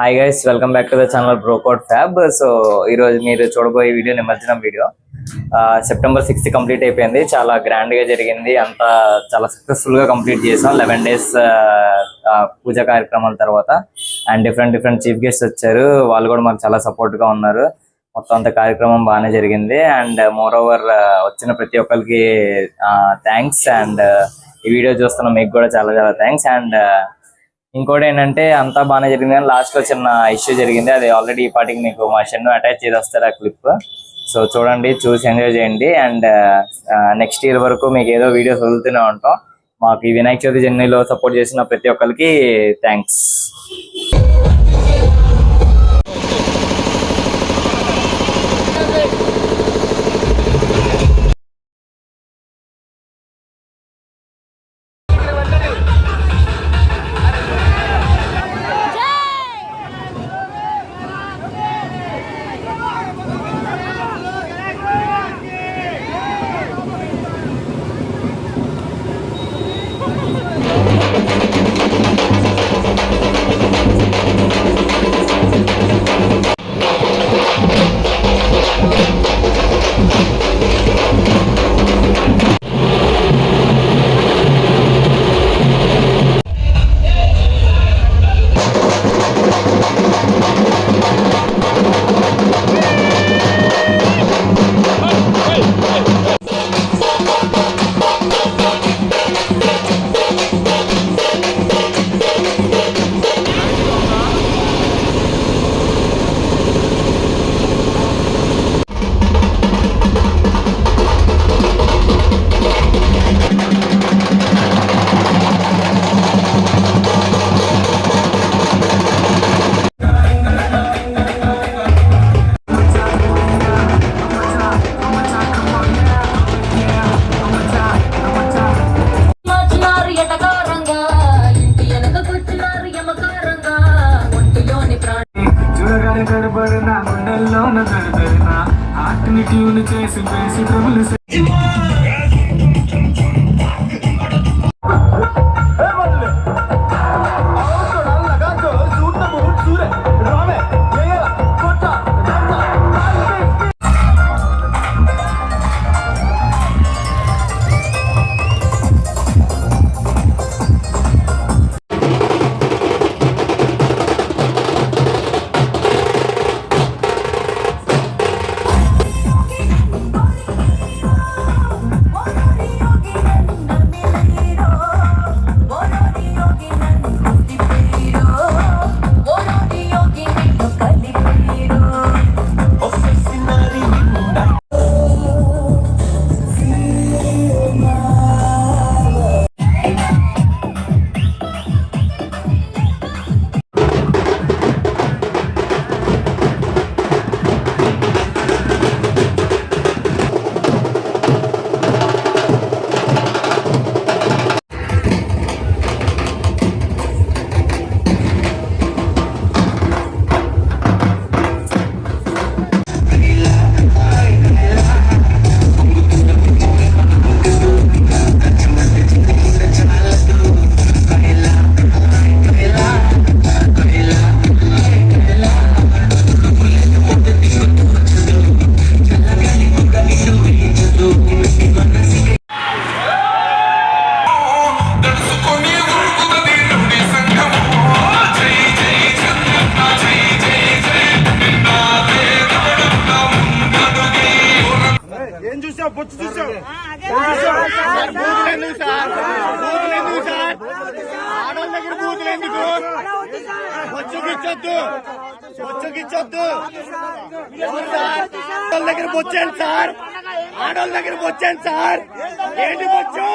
Hi guys, welcome back to the channel bro code fab. So ఈరోజు మీరు చూడబోయే video నిమజ్జనం వీడియో. సెప్టెంబర్ 6 కంప్లీట్ అయిపోయింది. చాలా గ్రాండ్ గా జరిగింది. అంతా చాలా సక్సెస్ఫుల్ గా కంప్లీట్ చేసాం. 11 days పూజా కార్యక్రమాల తర్వాత అండ్ డిఫరెంట్ చీఫ్ గెస్ట్ వచ్చారు. వాళ్ళు కూడా మాకు చాలా సపోర్ట్ గా ఉన్నారు. మొత్తం అంత కార్యక్రమం బాగానే జరిగింది. అండ్ మోర్ ఓవర్ వచ్చిన ప్రతి ఒక్కరికి థ్యాంక్స్. అండ్ ఈ వీడియో చూస్తున్న మీకు కూడా చాలా థ్యాంక్స్. అండ్ ఇంకోటి ఏంటంటే అంతా బాగానే జరిగింది, కానీ లాస్ట్ లో చిన్న ఇష్యూ జరిగింది. అది ఆల్రెడీ ఈ పాటికి మీకు మా షెన్ను అటాచ్ చేసి వస్తారు ఆ క్లిప్. సో చూడండి, చూసి ఎంజాయ్ చేయండి. అండ్ నెక్స్ట్ ఇయర్ వరకు మీకు ఏదో వీడియోస్ వదులుతూనే ఉంటాం. మాకు ఈ వినాయక చవితి జర్నీలో సపోర్ట్ చేసిన ప్రతి ఒక్కరికి థ్యాంక్స్. ట్యూన్ చేసి వేసి ప్రభులు దగ్గరికి వచ్చాను సార్, ఆడోళ్ళ దగ్గరికి వచ్చాను సార్. ఏంటి బొచ్చు?